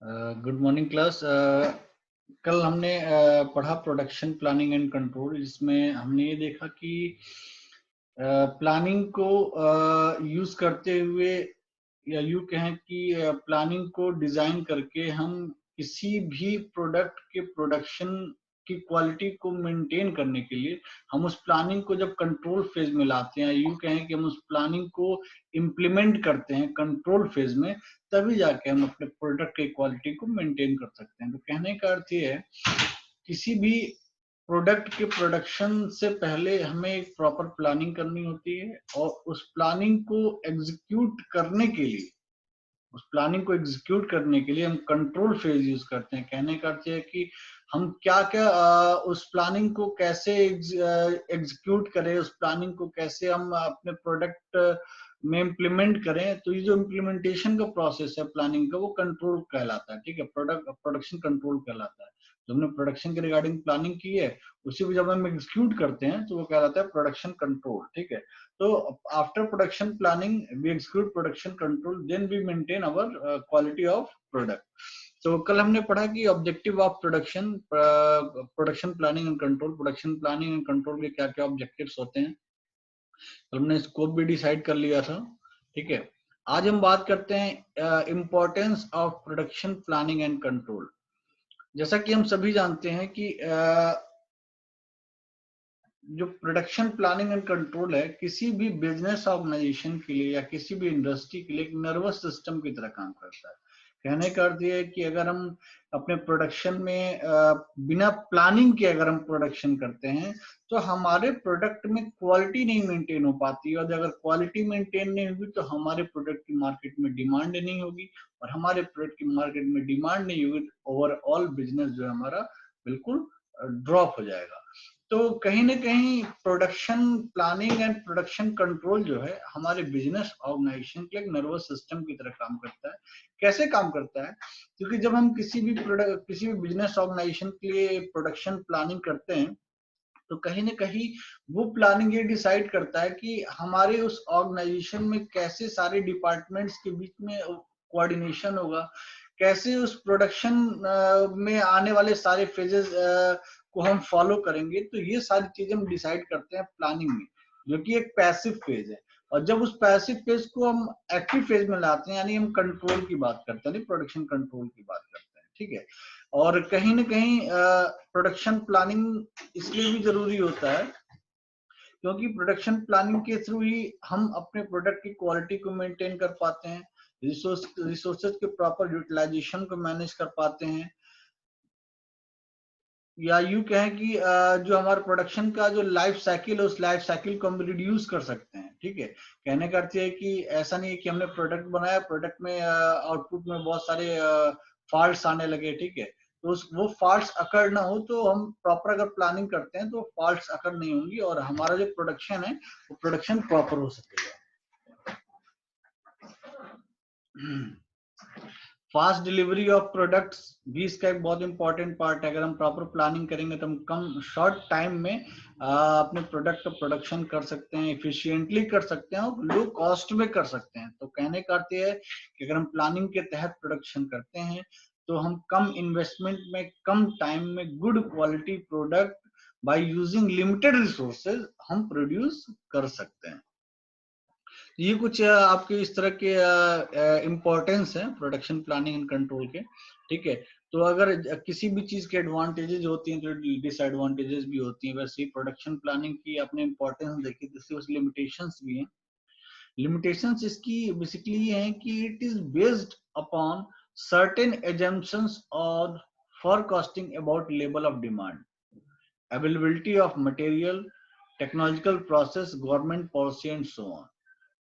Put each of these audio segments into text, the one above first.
Good morning class. कल हमने पढ़ा प्रोडक्शन प्लानिंग एंड कंट्रोल, जिसमें हमने ये देखा कि प्लानिंग को यूज करते हुए, या यूं कहें कि प्लानिंग को डिजाइन करके हम किसी भी प्रोडक्ट के प्रोडक्शन की क्वालिटी को मेंटेन करने के लिए हम उस प्लानिंग को जब कंट्रोल फेज में लाते हैं, यूं कहें कि हम उस प्लानिंग को इम्प्लीमेंट करते हैं कंट्रोल फेज में, तभी जाके हम अपने प्रोडक्ट की क्वालिटी को मेंटेन कर सकते हैं। तो कहने का अर्थ ये है, किसी भी प्रोडक्ट के प्रोडक्शन से पहले हमें एक प्रॉपर प्लानिंग करनी होती है, और उस प्लानिंग को एग्जीक्यूट करने के लिए हम कंट्रोल फेज यूज करते हैं। कहने का अर्थ है कि हम क्या क्या उस प्लानिंग को कैसे एग्जीक्यूट करें, उस प्लानिंग को कैसे हम अपने प्रोडक्ट में इम्प्लीमेंट करें। तो ये जो इम्प्लीमेंटेशन का प्रोसेस है प्लानिंग का, वो कंट्रोल कहलाता है। ठीक है, प्रोडक्शन कंट्रोल कहलाता है। जो हमने प्रोडक्शन के रिगार्डिंग प्लानिंग की है, उसी को जब हम एग्जीक्यूट करते हैं तो वो कहलाता है प्रोडक्शन कंट्रोल। ठीक है, so after production planning we execute production control, then we maintain our quality of product. तो कल हमने पढ़ा कि objective of production planning and control, production planning and control के क्या क्या ऑब्जेक्टिव्स होते हैं। तो हमने स्कोप भी डिसाइड कर लिया था। ठीक है, आज हम बात करते हैं importance of production planning and control. जैसा कि हम सभी जानते हैं कि जो प्रोडक्शन प्लानिंग एंड कंट्रोल है, किसी भी बिजनेस ऑर्गेनाइजेशन के लिए या किसी भी इंडस्ट्री के लिए एक नर्वस सिस्टम की तरह काम करता है। कहने का अर्थ ये है कि अगर हम अपने प्रोडक्शन में बिना प्लानिंग के अगर हम प्रोडक्शन करते हैं, तो हमारे प्रोडक्ट में क्वालिटी नहीं मेंटेन हो पाती, और अगर क्वालिटी मेंटेन नहीं होगी तो हमारे प्रोडक्ट की मार्केट में डिमांड नहीं होगी, और हमारे प्रोडक्ट की मार्केट में डिमांड नहीं होगी तो ओवरऑल बिजनेस जो है हमारा बिल्कुल ड्रॉप हो जाएगा। तो कहीं ना कहीं production planning and production control जो है हमारे बिजनेस ऑर्गेनाइजेशन के एक नर्वस सिस्टम की तरह काम करता है। कैसे काम करता है? क्योंकि जब हम किसी भी बिजनेस ऑर्गेनाइजेशन के लिए प्रोडक्शन प्लानिंग करते हैं, तो कहीं ना कहीं वो प्लानिंग ये डिसाइड करता है कि हमारे उस ऑर्गेनाइजेशन में कैसे सारे डिपार्टमेंट्स के बीच में कोऑर्डिनेशन होगा, कैसे उस प्रोडक्शन में आने वाले सारे फेजेस को हम फॉलो करेंगे। तो ये सारी चीजें हम डिसाइड करते हैं प्लानिंग में, जो कि एक पैसिव फेज है। और जब उस पैसिव फेज को हम एक्टिव फेज में लाते हैं, यानी हम कंट्रोल की बात करते हैं, प्रोडक्शन कंट्रोल की बात करते हैं। ठीक है, और कहीं ना कहीं प्रोडक्शन प्लानिंग इसलिए भी जरूरी होता है, क्योंकि प्रोडक्शन प्लानिंग के थ्रू ही हम अपने प्रोडक्ट की क्वालिटी को मेंटेन कर पाते हैं, रिसोर्सेज के प्रॉपर यूटिलाइजेशन को मैनेज कर पाते हैं, या यूं कहें कि जो हमारा प्रोडक्शन का जो लाइफ साइकिल है, उस लाइफ साइकिल को हम रिड्यूस कर सकते हैं। ठीक है, कहने का अर्थ है कि ऐसा नहीं है कि हमने प्रोडक्ट बनाया, प्रोडक्ट में आउटपुट में बहुत सारे फॉल्ट्स आने लगे। ठीक है, तो वो फॉल्ट्स अकर ना हो, तो हम प्रॉपर अगर प्लानिंग करते हैं तो फॉल्ट्स अकर नहीं होंगी, और हमारा जो प्रोडक्शन है वो प्रोडक्शन प्रॉपर हो सकेगा। फास्ट डिलीवरी ऑफ प्रोडक्ट्स भी इसका एक बहुत इंपॉर्टेंट पार्ट है। अगर हम प्रॉपर प्लानिंग करेंगे तो हम कम शॉर्ट टाइम में अपने प्रोडक्ट का प्रोडक्शन कर सकते हैं, एफिशिएंटली कर सकते हैं, और लो कॉस्ट में कर सकते हैं। तो कहने का अर्थ है कि अगर हम प्लानिंग के तहत प्रोडक्शन करते हैं तो हम कम इन्वेस्टमेंट में कम टाइम में good quality product by using limited resources हम प्रोड्यूस कर सकते हैं। ये कुछ आपके इस तरह के इम्पोर्टेंस है प्रोडक्शन प्लानिंग एंड कंट्रोल के। ठीक है, तो अगर किसी भी चीज के एडवांटेजेस होती हैं तो डिसएडवांटेजेस भी होती हैं। वैसे ही प्रोडक्शन प्लानिंग की आपने इम्पोर्टेंस देखी, तो उसकी लिमिटेशंस भी हैं। लिमिटेशंस इसकी बेसिकली ये है कि it is based upon certain assumptions और forecasting about level of demand, availability of material, technological process, government policy and so on।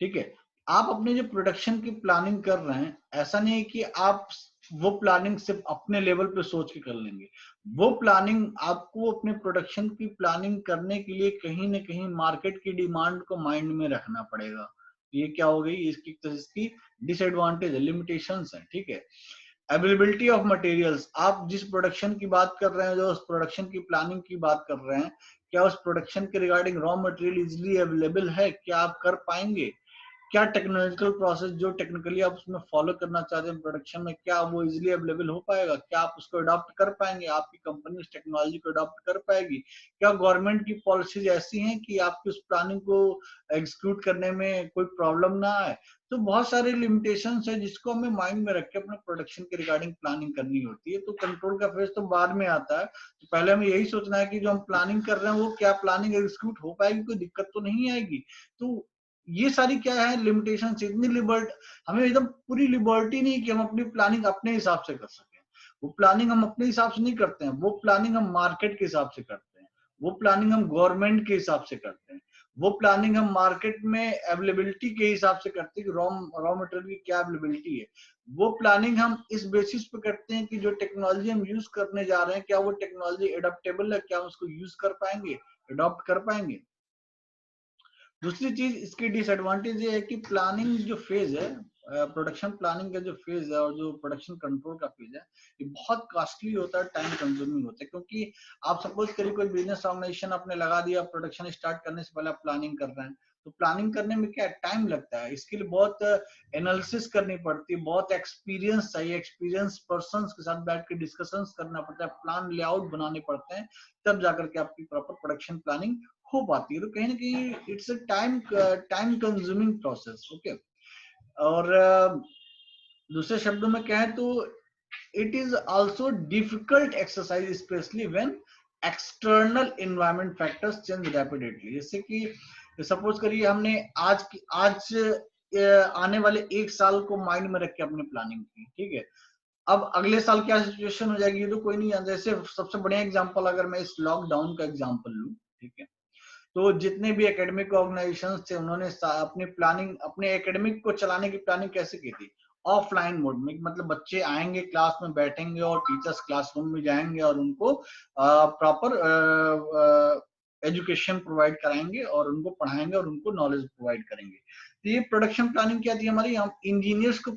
ठीक है, आप अपने जो प्रोडक्शन की प्लानिंग कर रहे हैं, ऐसा नहीं है कि आप वो प्लानिंग सिर्फ अपने लेवल पे सोच के कर लेंगे। वो प्लानिंग आपको अपने प्रोडक्शन की प्लानिंग करने के लिए कहीं ना कहीं मार्केट की डिमांड को माइंड में रखना पड़ेगा। ये क्या हो गई, इसकी डिसएडवांटेज है, लिमिटेशंस है। ठीक है, अवेलेबिलिटी ऑफ मटेरियल्स, आप जिस प्रोडक्शन की बात कर रहे हैं, जो उस प्रोडक्शन की प्लानिंग की बात कर रहे हैं, क्या उस प्रोडक्शन के regarding raw material easily available है, क्या आप कर पाएंगे? क्या टेक्नोलॉजिकल प्रोसेस जो टेक्निकली आप उसमें फॉलो करना चाहते हैं प्रोडक्शन में, क्या वो इजीली अवेलेबल हो पाएगा, क्या आप उसको अडॉप्ट कर पाएंगे, आपकी कंपनी उस टेक्नोलॉजी को अडॉप्ट कर पाएगी, क्या गवर्नमेंट की पॉलिसीज ऐसी हैं कि आपकी उस प्लानिंग को एग्जीक्यूट करने में कोई प्रॉब्लम ना आए। तो बहुत सारे लिमिटेशंस है जिसको हमें माइंड में रख के अपने प्रोडक्शन के रिगार्डिंग प्लानिंग करनी होती है। तो कंट्रोल का फेज तो बाद में आता है, तो पहले हमें यही सोचना है कि जो हम प्लानिंग कर रहे हैं वो क्या प्लानिंग एग्जीक्यूट हो पाएगी, कोई दिक्कत तो नहीं आएगी। तो ये सारी क्या है लिमिटेशन, इतनी लिबर्टी, हमें एकदम पूरी लिबर्टी नहीं कि हम अपनी प्लानिंग अपने हिसाब से कर सकें। वो प्लानिंग हम अपने हिसाब से नहीं करते हैं, वो प्लानिंग हम मार्केट के हिसाब से करते हैं, वो प्लानिंग हम गवर्नमेंट के हिसाब से करते हैं, वो प्लानिंग हम मार्केट में अवेलेबिलिटी के हिसाब से करते हैं कि रॉ मटेरियल की क्या अवेलेबिलिटी है। वो प्लानिंग हम इस बेसिस पे करते हैं कि जो टेक्नोलॉजी हम यूज करने जा रहे हैं क्या वो टेक्नोलॉजी एडॉप्टेबल है, क्या उसको यूज कर पाएंगे, अडॉप्ट कर पाएंगे। दूसरी चीज इसकी डिसएडवांटेज ये है कि प्लानिंग जो फेज है, प्रोडक्शन प्लानिंग का जो फेज है और जो प्रोडक्शन कंट्रोल का फेज है, ये बहुत कॉस्टली होता है, टाइम कंज्यूमिंग होता है। क्योंकि आप सपोज करिए कोई बिजनेस ऑर्गेनाइजेशन आपने लगा दिया, प्रोडक्शन स्टार्ट करने से पहले आप प्लानिंग कर रहे हैं, तो प्लानिंग करने में क्या टाइम लगता है, इसके लिए बहुत एनालिसिस करनी पड़ती है, बहुत एक्सपीरियंस चाहिए, एक्सपीरियंस पर्सन के साथ बैठ के डिस्कशंस करना पड़ता है, प्लान लेआउट बनाने पड़ते हैं, तब जाकर के आपकी प्रॉपर प्रोडक्शन प्लानिंग हो पाती है। तो कहीं ना कहीं it's a time consuming process. Okay, और दूसरे शब्दों में कहें तो it is also difficult exercise specially when external environment factors change rapidly. जैसे कि सपोज करिए हमने आज आने वाले एक साल को माइंड में रख के अपनी प्लानिंग की, ठीक है, अब अगले साल क्या सिचुएशन हो जाएगी ये तो कोई नहीं जानता। जैसे सबसे बढ़िया एग्जांपल अगर मैं इस लॉकडाउन का एग्जांपल लूं, ठीक है, तो जितने भी एकेडमिक ऑर्गेनाइजेशंस थे उन्होंने अपनी प्लानिंग, अपने एकेडमिक को चलाने की प्लानिंग कैसे की थी, ऑफलाइन मोड में, मतलब बच्चे आएंगे क्लास में बैठेंगे और टीचर्स क्लासरूम में जाएंगे और उनको प्रॉपर एजुकेशन प्रोवाइड कराएंगे और उनको पढ़ाएंगे और उनको नॉलेज प्रोवाइड करेंगे। तो ये प्रोडक्शन प्लानिंग क्या थी हमारी, हम इंजीनियर्स का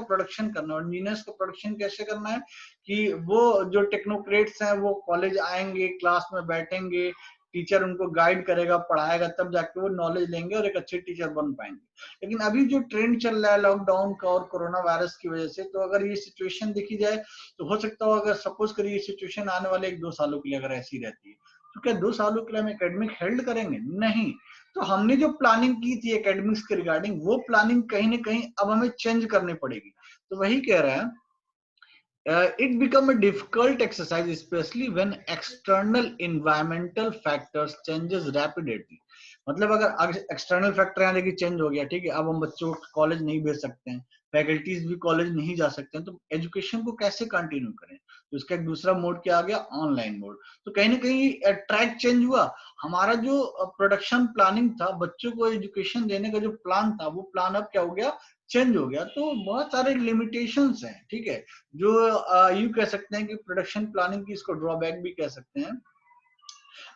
प्रोडक्शन करना, और इंजीनियर्स का प्रोडक्शन कैसे करना है कि वो जो टेक्नोक्रेट्स हैं वो कॉलेज आएंगे, क्लास में बैठेंगे, टीचर उनको गाइड करेगा, पढ़ाएगा, तब जाके वो नॉलेज लेंगे और एक अच्छे टीचर बन पाएंगे। लेकिन अभी जो ट्रेंड चल रहा है लॉकडाउन का और कोरोना वायरस की वजह से, तो अगर ये सिचुएशन देखी जाए तो हो सकता हो अगर सपोज करिए ये सिचुएशन आने वाले 1-2 सालों के लिए अगर ऐसी रहती है, तो क्या 2 सालों के लिए हम एकेडमिक हेल्ड करेंगे? नहीं। तो हमने जो प्लानिंग की थी एकेडमिक्स के रिगार्डिंग, वो प्लानिंग कहीं ना कहीं अब हमें चेंज करनी पड़ेगी। तो वही कह रहा है, it become a difficult exercise especially when external environmental factors changes rapidly। मतलब अगर एक्सटर्नल फैक्टर यहाँ देखिए चेंज हो गया, ठीक है, अब हम बच्चों को कॉलेज नहीं भेज सकते हैं, फैकल्टीज भी कॉलेज नहीं जा सकते हैं, तो एजुकेशन को कैसे कंटिन्यू करें? तो इसका एक दूसरा मोड क्या आ गया, ऑनलाइन मोड। तो कहीं ना कहीं ट्रैक चेंज हुआ, हमारा जो प्रोडक्शन प्लानिंग था, बच्चों को एजुकेशन देने का जो प्लान था, वो प्लान अब क्या हो गया, चेंज हो गया। तो बहुत सारे लिमिटेशंस हैं, ठीक है, जो यू कह सकते हैं कि प्रोडक्शन प्लानिंग की इसको ड्रॉबैक भी कह सकते हैं।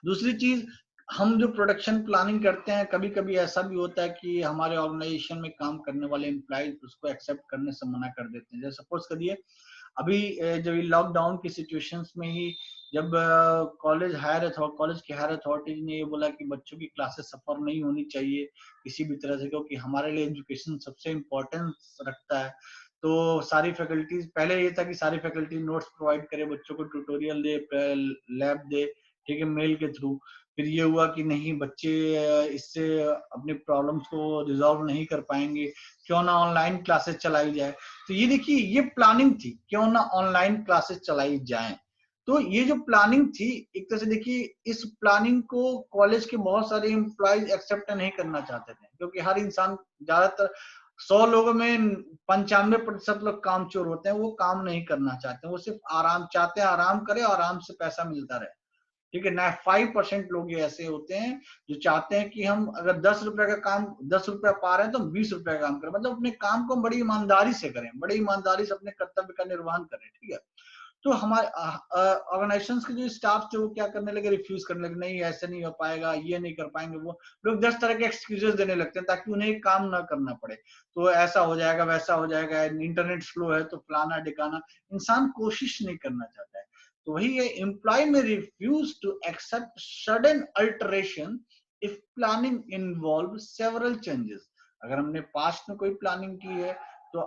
दूसरी चीज, हम जो प्रोडक्शन प्लानिंग करते हैं, कभी कभी ऐसा भी होता है कि हमारे ऑर्गेनाइजेशन में काम करने वाले एम्प्लॉइज उसको एक्सेप्ट करने से मना कर देते हैं। जैसे सपोज करिए अभी जब लॉकडाउन की सिचुएशंस में ही, जब कॉलेज की हायर अथॉरिटीज ने ये बोला कि बच्चों की क्लासेस सफर नहीं होनी चाहिए किसी भी तरह से, क्योंकि हमारे लिए एजुकेशन सबसे इम्पोर्टेंस रखता है। तो सारी फैकल्टीज, पहले ये था कि सारी फैकल्टी नोट्स प्रोवाइड करे, बच्चों को ट्यूटोरियल दे, लैब दे, ठीक है, मेल के थ्रू। फिर ये हुआ कि नहीं, बच्चे इससे अपने प्रॉब्लम्स को रिजॉल्व नहीं कर पाएंगे, क्यों ना ऑनलाइन क्लासेस चलाई जाए। तो ये देखिए, ये प्लानिंग थी, क्यों ना ऑनलाइन क्लासेस चलाई जाए। तो ये जो प्लानिंग थी, एक तरह से देखिए, इस प्लानिंग को कॉलेज के बहुत सारे एम्प्लॉइज एक्सेप्ट नहीं करना चाहते थे, क्योंकि हर इंसान, ज्यादातर 100 लोगों में 95% लोग कामचोर होते हैं, वो काम नहीं करना चाहते, वो सिर्फ आराम चाहते हैं, आराम करे और आराम से पैसा मिलता रहे, ठीक है ना। 5% लोग ये ऐसे होते हैं जो चाहते हैं कि हम अगर 10 रुपए का काम, 10 रुपया पा रहे हैं तो हम 20 रुपए का काम करें, मतलब अपने काम को हम बड़ी ईमानदारी से करें, बड़ी ईमानदारी से अपने कर्तव्य का निर्वहन करें, ठीक है। तो हमारे ऑर्गेनाइजेशंस के जो स्टाफ थे वो क्या करने लगे, रिफ्यूज करने लगे, नहीं ऐसे नहीं हो पाएगा, ये नहीं कर पाएंगे, वो लोग 10 तरह के एक्सक्यूजेस देने लगते हैं ताकि उन्हें काम ना करना पड़े। तो ऐसा हो जाएगा, वैसा हो जाएगा, इंटरनेट स्लो है तो फलाना ढिकाना, इंसान कोशिश नहीं करना चाहता है। तो वही है, एम्प्लॉय में refuse to accept sudden alteration if planning involve several changes. अगर हमने पास्ट में कोई प्लानिंग की है तो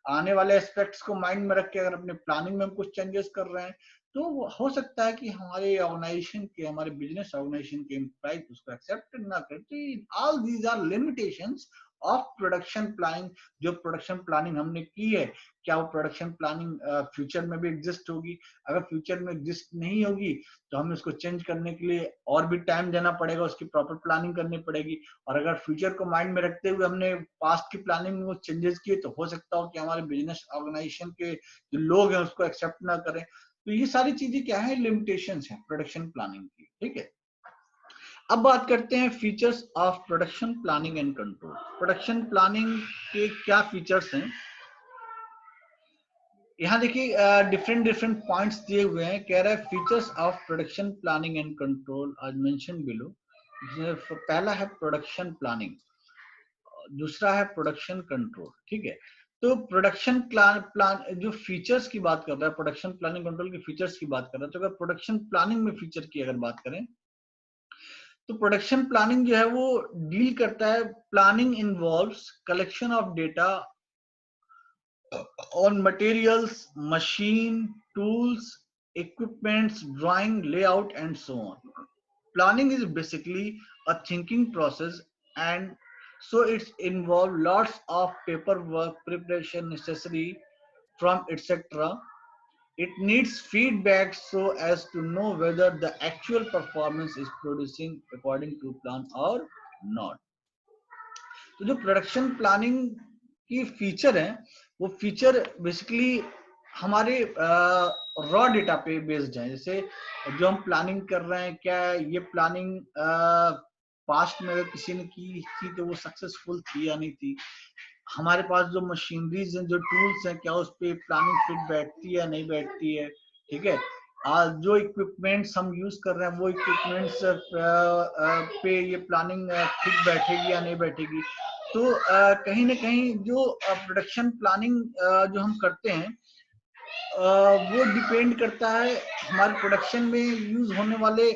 आने वाले एस्पेक्ट्स को माइंड में रख के अगर अपने प्लानिंग में हम कुछ चेंजेस कर रहे हैं तो हो सकता है कि हमारे ऑर्गेनाइजेशन के, हमारे बिजनेस ऑर्गेनाइजेशन के एम्प्लॉइज उसको एक्सेप्ट ना करें। तो all these are limitations of production planning. जो प्रोडक्शन प्लानिंग हमने की है, क्या वो प्रोडक्शन प्लानिंग फ्यूचर में भी एग्जिस्ट होगी? अगर फ्यूचर में एग्जिस्ट नहीं होगी तो हमें उसको चेंज करने के लिए और भी टाइम देना पड़ेगा, उसकी प्रॉपर प्लानिंग करनी पड़ेगी। और अगर फ्यूचर को माइंड में रखते हुए हमने पास्ट की प्लानिंग में वो चेंजेस किए तो हो सकता हो कि हमारे बिजनेस ऑर्गेनाइजेशन के जो लोग हैं उसको एक्सेप्ट ना करें। तो ये सारी चीजें क्या है, लिमिटेशंस हैं प्रोडक्शन प्लानिंग की। ठीक है, अब बात करते हैं features of production planning and control. Production planning के क्या फीचर्स हैं, यहाँ देखिए डिफरेंट डिफरेंट पॉइंट्स दिए हुए हैं। कह रहा है features of production planning and control आज मेंशन बिलो। पहला है प्रोडक्शन प्लानिंग, दूसरा है प्रोडक्शन कंट्रोल। ठीक है, तो प्रोडक्शन प्लान जो फीचर्स की बात कर रहा है, प्रोडक्शन प्लानिंग कंट्रोल के फीचर्स की बात कर रहा है, तो अगर प्रोडक्शन प्लानिंग में फीचर की अगर बात करें तो प्रोडक्शन प्लानिंग जो है वो डील करता है, planning involves collection of data on materials, machine, tools, equipments, drawing, layout, and so on. Planning is basically a thinking process, and so it's involved lots of paperwork, preparation necessary from etc. It needs feedback so as to know whether the actual performance is producing according to plan or not. तो जो production planning की feature है वो feature basically हमारे raw data पे based है। जैसे जो हम प्लानिंग कर रहे हैं, क्या ये प्लानिंग पास्ट में अगर किसी ने की थी तो वो सक्सेसफुल थी या नहीं थी, हमारे पास जो मशीनरीज हैं, जो टूल्स हैं, क्या उस पे प्लानिंग फिट बैठती है या नहीं बैठती है। ठीक है, जो इक्विपमेंट्स हम यूज कर रहे हैं वो इक्विपमेंट्स पे ये प्लानिंग फिट बैठेगी या नहीं बैठेगी। तो कहीं ना कहीं जो प्रोडक्शन प्लानिंग जो हम करते हैं वो डिपेंड करता है हमारे प्रोडक्शन में यूज होने वाले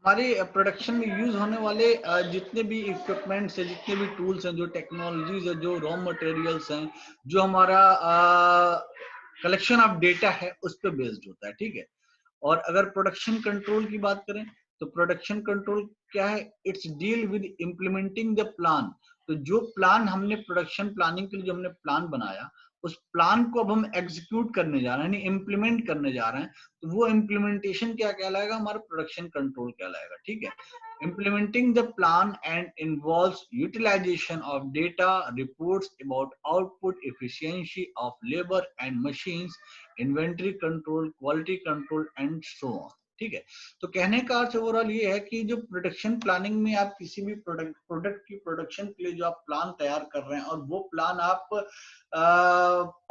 हमारे प्रोडक्शन में यूज होने वाले जितने भी इक्विपमेंट्स हैं, जितने भी टूल्स हैं, जो टेक्नोलॉजीज है, जो रॉ मटेरियल्स हैं, जो हमारा कलेक्शन ऑफ डेटा है उस पर बेस्ड होता है। ठीक है, और अगर प्रोडक्शन कंट्रोल की बात करें तो प्रोडक्शन कंट्रोल क्या है, it's deal with implementing the plan. तो जो प्लान हमने प्रोडक्शन प्लानिंग के लिए जो हमने प्लान बनाया उस प्लान को अब हम एग्जीक्यूट करने जा रहे हैं, यानी इम्प्लीमेंट करने जा रहे हैं, तो वो इम्प्लीमेंटेशन क्या कहलाएगा, हमारा प्रोडक्शन कंट्रोल कहलाएगा। ठीक है, implementing the plan and involves utilization of data reports about output, efficiency of labor and machines, inventory control, quality control and so on। ठीक है, तो कहने का अर्थ ओवरऑल ये है कि जो प्रोडक्शन प्लानिंग में आप किसी भी प्रोडक्ट की प्रोडक्शन के लिए जो आप प्लान तैयार कर रहे हैं और वो प्लान आप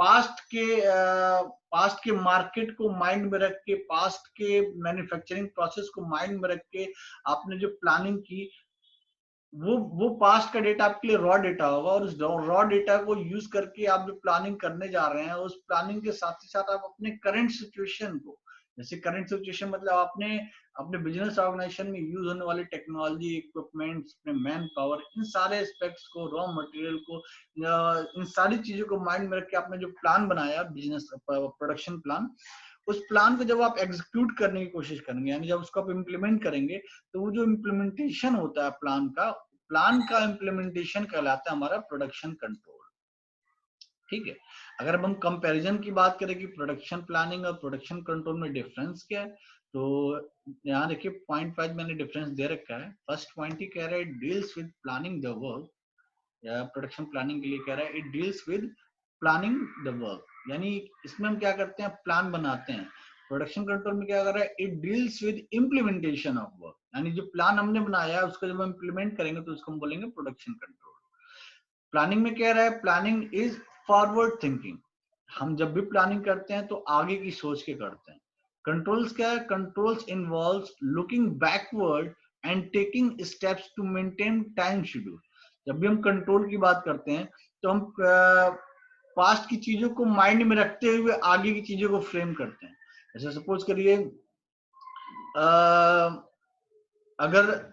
पास्ट के मार्केट को माइंड में रख के, पास्ट के मैन्युफैक्चरिंग प्रोसेस को माइंड में रख के आपने जो प्लानिंग की वो पास्ट का डेटा आपके लिए रॉ डेटा होगा, और उस रॉ डेटा को यूज करके आप जो प्लानिंग करने जा रहे हैं उस प्लानिंग के साथ ही साथ आप अपने करंट सिचुएशन को, जैसे करंट सिचुएशन मतलब आपने अपने बिजनेस ऑर्गेनाइजेशन में यूज होने वाली टेक्नोलॉजी, इक्विपमेंट्स, अपने मैन पावर, इन सारे एस्पेक्ट्स को, रॉ मटेरियल को, इन सारी चीजों को माइंड में रख के आपने जो प्लान बनाया बिजनेस प्रोडक्शन प्लान, उस प्लान को जब आप एग्जीक्यूट करने की कोशिश करेंगे, यानी जब उसको आप इम्प्लीमेंट करेंगे, तो वो जो इम्प्लीमेंटेशन होता है प्लान का इम्प्लीमेंटेशन कहलाता है हमारा प्रोडक्शन कंट्रोल। ठीक है, अगर अब हम कंपैरिजन की बात करें कि प्रोडक्शन प्लानिंग और प्रोडक्शन कंट्रोल में डिफरेंस क्या है, तो यहाँ देखिए पॉइंट 5 मैंने डिफरेंस दे रखा है। फर्स्ट पॉइंट ही कह रहा है deals with planning the work, या प्रोडक्शन प्लानिंग के लिए कह रहा है it deals with planning the work, यानी इसमें हम क्या करते हैं, प्लान बनाते हैं। प्रोडक्शन कंट्रोल में क्या कर रहा है, it deals with implementation of work, यानी जो प्लान हमने बनाया है उसको जब हम इम्प्लीमेंट करेंगे तो उसको हम बोलेंगे प्रोडक्शन कंट्रोल। प्लानिंग में कह रहा है प्लानिंग इज फॉरवर्ड थिंकिंग, हम जब भी प्लानिंग करते हैं तो आगे की सोच के करते हैं। कंट्रोल्स क्या है, controls involves looking backward and taking steps to maintain time schedule. जब भी हम कंट्रोल की बात करते हैं तो हम पास्ट की चीजों को माइंड में रखते हुए आगे की चीजों को फ्रेम करते हैं। जैसे सपोज करिए अगर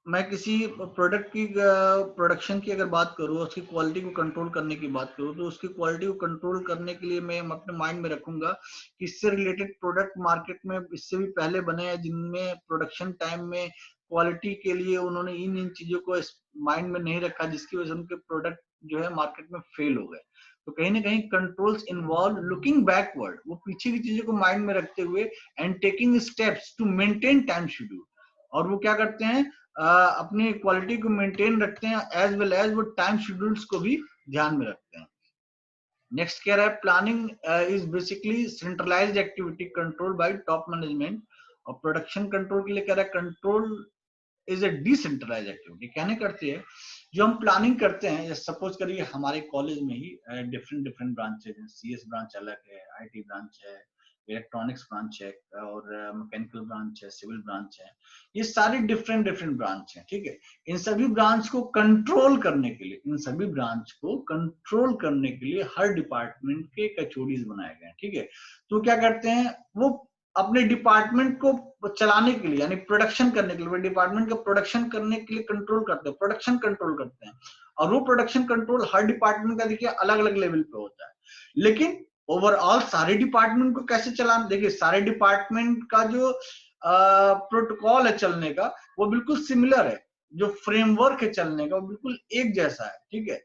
मैं किसी प्रोडक्ट की प्रोडक्शन की अगर बात करूँ, उसकी क्वालिटी को कंट्रोल करने की बात करूँ, तो उसकी क्वालिटी को कंट्रोल करने के लिए मैं अपने माइंड में रखूंगा कि इससे रिलेटेड प्रोडक्ट मार्केट में इससे भी पहले बने हैं, जिनमें प्रोडक्शन टाइम में क्वालिटी के लिए उन्होंने इन चीजों को माइंड में नहीं रखा, जिसकी वजह से उनके प्रोडक्ट जो है मार्केट में फेल हो गए। तो कहीं ना कहीं कंट्रोल्स इन्वॉल्व लुकिंग बैकवर्ड, वो पीछे की चीजों को माइंड में रखते हुए and taking steps to maintain time schedule. और वो क्या करते हैं, अपनी क्वालिटी को मेंटेन रखते हैं, एज वेल एज वो टाइम शेड्यूल्स को भी ध्यान में रखते हैं। नेक्स्ट कह रहा है planning is basically centralised activity control by top management. और प्रोडक्शन कंट्रोल के लिए कह रहा है control is a decentralise activity. कहने करती है जो हम प्लानिंग करते हैं, सपोज करिए हमारे कॉलेज में ही डिफरेंट डिफरेंट ब्रांचेज हैं, सीएस ब्रांच अलग है, आईटी ब्रांच है, इलेक्ट्रॉनिक्स ब्रांच है, और मैकेनिकल ब्रांच है, सिविल ब्रांच है। ये सारी डिफरेंट डिफरेंट ब्रांच है, ठीक है। इन सभी ब्रांच को कंट्रोल करने के लिए, इन सभी ब्रांच को कंट्रोल करने के लिए हर डिपार्टमेंट के एचओडीज बनाए गए हैं, ठीक है। तो क्या करते हैं, वो अपने डिपार्टमेंट को चलाने के लिए, यानी प्रोडक्शन करने के लिए, डिपार्टमेंट का प्रोडक्शन करने के लिए कंट्रोल करते हैं, प्रोडक्शन कंट्रोल करते हैं। और वो प्रोडक्शन कंट्रोल हर डिपार्टमेंट का देखिए अलग अलग लेवल पे होता है, लेकिन ओवरऑल सारे डिपार्टमेंट को कैसे चलाना, देखिए सारे डिपार्टमेंट का जो प्रोटोकॉल है चलने का, वो बिल्कुल सिमिलर है। जो फ्रेमवर्क है चलने का, वो बिल्कुल एक जैसा है, ठीक है।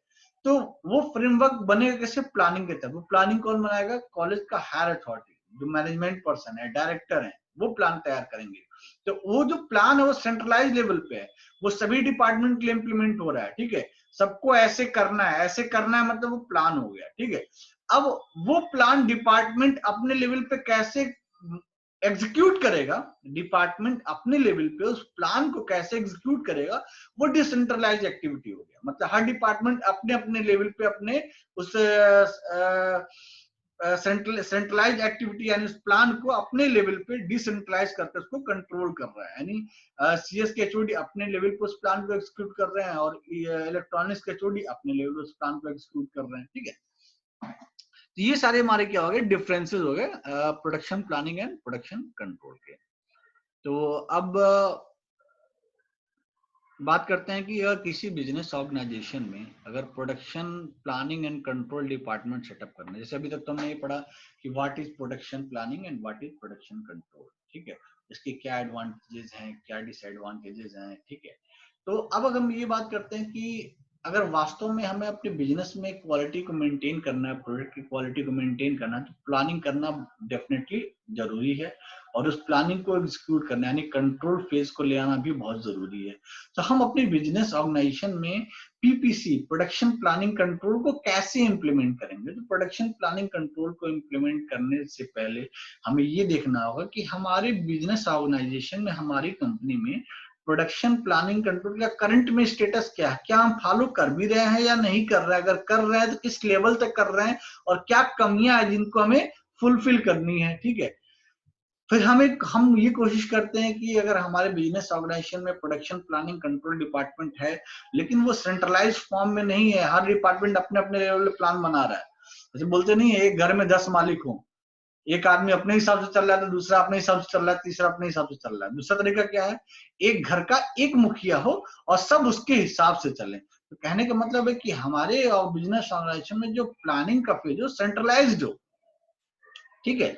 तो वो फ्रेमवर्क बनेगा कैसे, प्लानिंग के तहत। वो प्लानिंग कौन बनाएगा, कॉलेज का हायर अथॉरिटी, जो मैनेजमेंट पर्सन है, डायरेक्टर है, वो प्लान तैयार करेंगे। तो वो जो प्लान है वो सेंट्रलाइज लेवल पे है, वो सभी डिपार्टमेंट के लिए इंप्लीमेंट हो रहा है, ठीक है। सबको ऐसे करना है, ऐसे करना है, मतलब वो प्लान हो गया, ठीक है। अब वो प्लान डिपार्टमेंट अपने लेवल पे कैसे एग्जीक्यूट करेगा, डिपार्टमेंट अपने लेवल पे उस प्लान को कैसे एग्जीक्यूट करेगा, वो डिसेंट्रलाइज एक्टिविटी हो गया। मतलब हर डिपार्टमेंट अपने अपने लेवल पे अपने उस सेंट्रलाइज एक्टिविटी यानी उस प्लान को अपने लेवल पे डिसेंट्रलाइज करके उसको कंट्रोल कर रहा है। यानी सीएस के एचओडी अपने लेवल पे उस प्लान को एग्जीक्यूट कर रहे हैं, और इलेक्ट्रॉनिक्स के एचओडी अपने लेवल पे उस प्लान को एग्जीक्यूट कर रहे हैं, ठीक है। तो ये सारे हमारे क्या हो गए, डिफरेंसेस हो गए production planning and production control के। तो अब बात करते हैं कि अगर किसी बिजनेस ऑर्गेनाइजेशन में अगर production planning and control department setup करना है, जैसे अभी तक तो हमने ये पढ़ा कि what is production planning and what is production control, ठीक है। इसके क्या एडवांटेजेस हैं, क्या डिसएडवांटेजेस हैं, ठीक है। तो अब अगर हम ये बात करते हैं कि अगर वास्तव में हमें अपने बिजनेस में क्वालिटी को मेंटेन करना है, प्रोडक्ट की क्वालिटी को मेंटेन करना है, तो प्लानिंग करना डेफिनेटली जरूरी है, और उस प्लानिंग को एग्जीक्यूट करना यानी कंट्रोल फेज को ले आना भी बहुत जरूरी है। तो हम अपने बिजनेस ऑर्गेनाइजेशन में पीपीसी प्रोडक्शन प्लानिंग कंट्रोल को कैसे इंप्लीमेंट करेंगे। तो प्रोडक्शन प्लानिंग कंट्रोल को इंप्लीमेंट करने से पहले हमें ये देखना होगा कि हमारे बिजनेस ऑर्गेनाइजेशन में, हमारी कंपनी में प्रोडक्शन प्लानिंग कंट्रोल का करंट में स्टेटस क्या है, क्या हम फॉलो कर भी रहे हैं या नहीं कर रहे हैं, अगर कर रहे हैं तो किस लेवल तक कर रहे हैं, और क्या कमियां हैं जिनको हमें फुलफिल करनी है, ठीक है। फिर हम ये कोशिश करते हैं कि अगर हमारे बिजनेस ऑर्गेनाइजेशन में प्रोडक्शन प्लानिंग कंट्रोल डिपार्टमेंट है, लेकिन वो सेंट्रलाइज फॉर्म में नहीं है, हर डिपार्टमेंट अपने अपने लेवल पे प्लान बना रहा है। जैसे बोलते नहीं है, एक घर में 10 मालिक हो, एक आदमी अपने हिसाब से चल रहा है, तो दूसरा अपने हिसाब से चल रहा है, तीसरा अपने हिसाब से चल रहा है। दूसरा तरीका क्या है, एक घर का एक मुखिया हो और सब उसके हिसाब से चले। तो कहने का मतलब है कि हमारे बिजनेस ऑर्गेनाइजेशन में जो प्लानिंग का फेज हो सेंट्रलाइज्ड हो, ठीक है।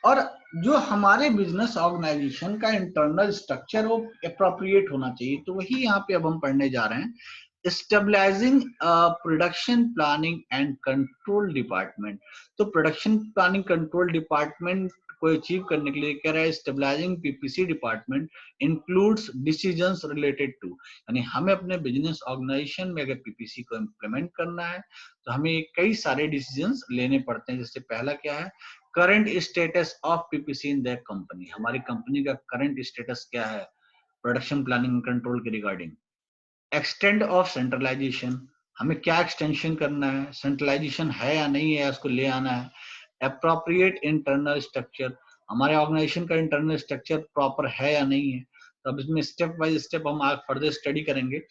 और जो हमारे बिजनेस ऑर्गेनाइजेशन का इंटरनल स्ट्रक्चर वो अप्रोप्रिएट होना चाहिए। तो वही यहाँ पे अब हम पढ़ने जा रहे हैं, stabilising production planning and control department. तो प्रोडक्शन प्लानिंग कंट्रोल डिपार्टमेंट को अचीव करने के लिए कह रहा है stabilising PPC department includes decisions related to, यानी हमें अपने बिजनेस ऑर्गेनाइजेशन में अगर पीपीसी को इम्प्लीमेंट करना है तो हमें कई सारे डिसीजंस लेने पड़ते हैं। जैसे पहला क्या है, current status of PPC in that company, हमारी कंपनी का करंट स्टेटस क्या है प्रोडक्शन प्लानिंग कंट्रोल के रिगार्डिंग। एक्सटेंड ऑफ सेंट्रलाइजेशन, हमें क्या एक्सटेंशन करना है, सेंट्रलाइजेशन है या नहीं है, उसको ले आना है। अप्रोप्रिएट इंटरनल स्ट्रक्चर, हमारे ऑर्गेनाइजेशन का इंटरनल स्ट्रक्चर प्रॉपर है या नहीं है। तो अब इसमें स्टेप बाय स्टेप हम आगे फर्दर स्टडी करेंगे।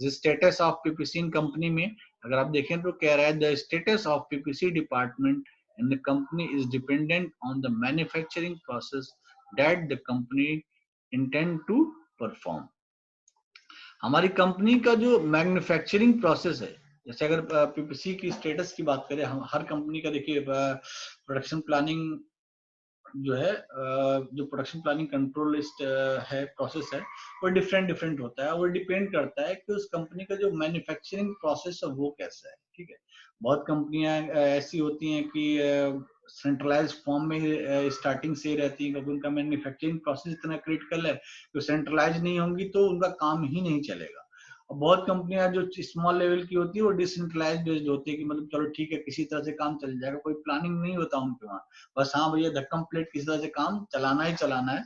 Status of PPC in company में अगर आप देखें तो कह रहा है the status of PPC department and the company is dependent on the manufacturing process that the company intend to perform. हमारी कंपनी का जो मैन्युफैक्चरिंग प्रोसेस है, जैसे अगर पीपीसी की स्टेटस की बात करें, हम हर कंपनी का देखिए प्रोडक्शन प्लानिंग जो है, जो प्रोडक्शन प्लानिंग कंट्रोल लिस्ट है, प्रोसेस है, वो डिफरेंट डिफरेंट होता है। वो डिपेंड करता है कि उस कंपनी का जो मैन्युफैक्चरिंग प्रोसेस है वो कैसा है। ठीक है, बहुत कंपनियां ऐसी होती हैं कि सेंट्रलाइज फॉर्म में स्टार्टिंग से ही रहती है, क्योंकि उनका मैन्युफैक्चरिंग प्रोसेस इतना क्रिटिकल है कि सेंट्रलाइज नहीं होंगी तो उनका काम ही नहीं चलेगा। और बहुत कंपनियां जो स्मॉल लेवल की होती है वो डिसेंट्रलाइज बेस्ड होती है कि मतलब चलो ठीक है, किसी तरह से काम चल जाएगा, कोई प्लानिंग नहीं होता उनके वहां, बस हाँ भैया धक्कम प्लेट किसी तरह से काम चलाना ही चलाना है।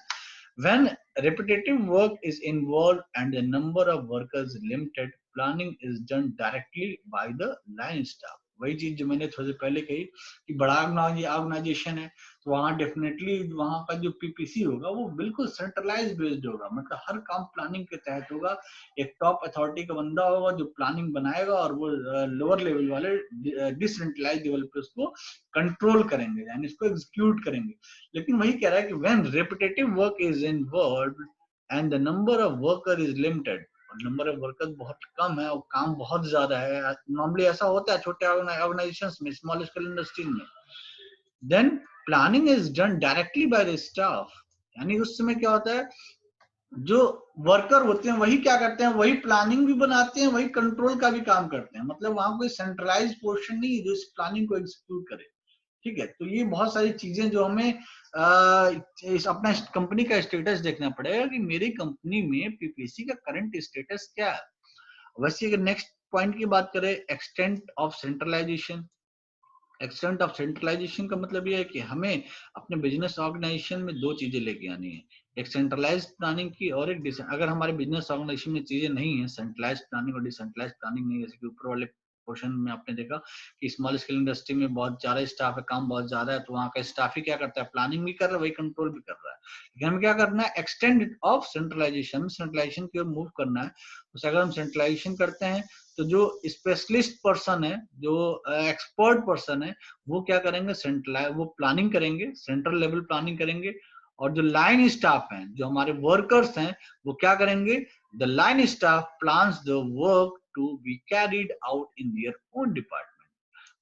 When repetitive work is involved and the number of workers limited, planning is done directly by the line staff. वही चीज जो मैंने थोड़ी देर पहले कही कि बड़ा ऑर्गेनाइजेशन है तो वहाँ डेफिनेटली वहाँ का जो पीपीसी होगा वो बिल्कुल सेंट्रलाइज बेस्ड होगा, मतलब हर काम प्लानिंग के तहत होगा। एक टॉप अथॉरिटी का बंदा होगा जो प्लानिंग बनाएगा और वो लोअर लेवल वाले डिसेंट्रलाइज लेवल पे उसको कंट्रोल करेंगे, यानी इसको एग्जीक्यूट करेंगे। लेकिन वही कह रहा है कि when repetitive work is involved and the number of worker is limited, number of workers बहुत कम है और काम बहुत ज्यादा है, नॉर्मली ऐसा होता है छोटे ऑर्गेनाइजेशंस में, स्मॉल स्केल इंडस्ट्रीज में, then planning is done directly by the staff. यानी उस समय क्या होता है, जो वर्कर होते हैं वही क्या करते हैं, वही प्लानिंग भी बनाते हैं, वही कंट्रोल का भी काम करते हैं, मतलब वहां कोई सेंट्रलाइज पोर्शन नहीं है जो इस प्लानिंग को एग्जीक्यूट करे। ठीक है, तो ये बहुत सारी चीजें जो हमें इस अपना कंपनी का स्टेटस देखना पड़ेगा कि मेरी कंपनी में पीपीसी का करंट स्टेटस क्या है। वैसे अगर नेक्स्ट पॉइंट की बात करें, extent of centralisation. Extent of centralisation का मतलब ये है कि हमें अपने बिजनेस ऑर्गेनाइजेशन में दो चीजें लेके आनी है, एक सेंट्रलाइज प्लानिंग की और एक अगर हमारे बिजनेस ऑर्गेनाइजेशन में चीजें नहीं है, सेंट्रलाइज प्लानिंग और डिसेंट्रलाइज प्लानिंग नहीं है, जैसे कि ऊपर वाले पोर्शन में आपने देखा कि स्मॉल स्केल इंडस्ट्री में बहुत ज्यादा स्टाफ है, काम बहुत ज्यादा है, तो वहाँ का स्टाफ ही क्या करता है, प्लानिंग भी कर रहा है, वही कंट्रोल भी कर रहा है। लेकिन हमें क्या करना है, एक्सटेंड ऑफ सेंट्रलाइजेशन, सेंट्रलाइजेशन की ओर मूव करना है। तो अगर हम सेंट्रलाइजेशन करते हैं तो जो स्पेशलिस्ट पर्सन है, जो एक्सपर्ट पर्सन है, वो क्या करेंगे, सेंट्रलाइज वो प्लानिंग करेंगे, सेंट्रल लेवल प्लानिंग करेंगे। और जो लाइन स्टाफ हैं, जो हमारे वर्कर्स हैं, वो क्या करेंगे, the line staff plans the work to be carried out in their own department.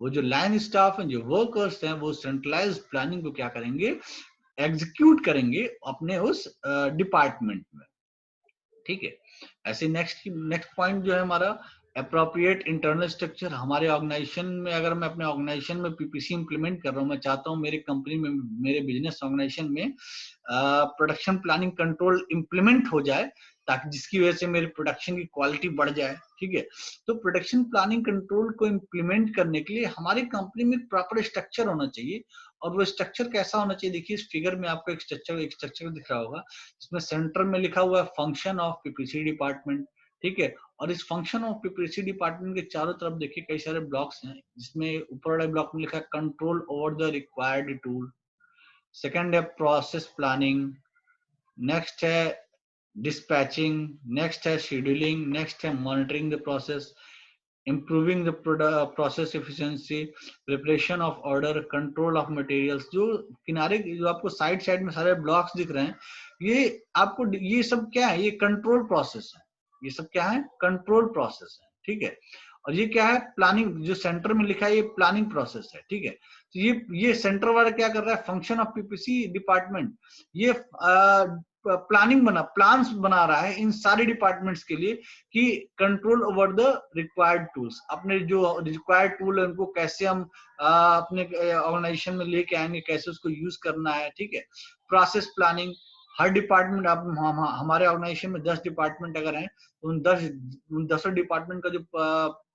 वो जो लाइन स्टाफ हैं, जो वर्कर्स हैं, वो सेंट्रलाइज प्लानिंग को क्या करेंगे, एग्जीक्यूट करेंगे अपने उस डिपार्टमेंट में। ठीक है, ऐसे नेक्स्ट पॉइंट जो है हमारा अप्रोप्रिएट इंटरनल स्ट्रक्चर। हमारे ऑर्गेनाइजेशन में अगर मैं अपने ऑर्गेनाइजेशन में पीपीसी इंप्लीमेंट कर रहा हूँ, मैं चाहता हूँ मेरी कंपनी में, मेरे बिजनेस ऑर्गेनाइजेशन में प्रोडक्शन प्लानिंग कंट्रोल इंप्लीमेंट हो जाए, ताकि जिसकी वजह से मेरी प्रोडक्शन की क्वालिटी बढ़ जाए। ठीक है, तो प्रोडक्शन प्लानिंग कंट्रोल को इंप्लीमेंट करने के लिए हमारी कंपनी में प्रॉपर स्ट्रक्चर होना चाहिए। और वो स्ट्रक्चर कैसा होना चाहिए, देखिए इस फिगर में आपको एक स्ट्रक्चर दिख रहा होगा, इसमें सेंटर में लिखा हुआ है फंक्शन ऑफ पीपीसी डिपार्टमेंट। ठीक है, और इस फंक्शन ऑफ पीपीसी डिपार्टमेंट के चारों तरफ देखिए कई सारे ब्लॉक्स हैं, जिसमें ऊपर वाले ब्लॉक में लिखा है control over the required tool, second है प्रोसेस प्लानिंग, नेक्स्ट है डिस्पैचिंग, नेक्स्ट है शेड्यूलिंग, नेक्स्ट है monitoring the process, improving the process efficiency, preparation of order, control of materials। जो किनारे जो आपको साइड में सारे ब्लॉक्स दिख रहे हैं, ये आपको ये सब क्या है, ये कंट्रोल प्रोसेस है, ये सब क्या है, कंट्रोल प्रोसेस है। ठीक है, और ये क्या है, प्लानिंग, जो सेंटर में लिखा है ये प्लानिंग प्रोसेस है। ठीक है, तो ये सेंटर वाला क्या कर रहा है, फंक्शन ऑफ पीपीसी डिपार्टमेंट, ये प्लान्स बना रहा है इन सारे डिपार्टमेंट्स के लिए कि control over the required tools, अपने जो रिक्वायर्ड टूल है उनको कैसे हम अपने ऑर्गेनाइजेशन में लेके आएंगे, कैसे उसको यूज करना है। ठीक है, प्रोसेस प्लानिंग, हर डिपार्टमेंट, आप हमारे ऑर्गेनाइजेशन में 10 डिपार्टमेंट अगर हैं तो उन 10 डिपार्टमेंट का जो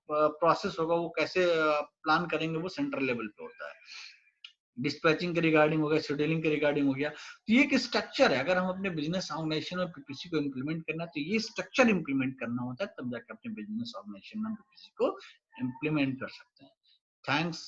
प्रोसेस होगा वो कैसे प्लान करेंगे, वो सेंट्रल लेवल पे होता है। डिस्पैचिंग के रिगार्डिंग हो गया, शेड्यूलिंग के रिगार्डिंग हो गया। तो ये एक स्ट्रक्चर है, अगर हम अपने बिजनेस ऑर्गेनाइजेशन में पीपीसी को इंप्लीमेंट करना है तो ये स्ट्रक्चर इंप्लीमेंट करना होता है, तब जाके अपने बिजनेस ऑर्गेनाइजेशन में पीपीसी को इंप्लीमेंट कर सकते हैं। थैंक्स।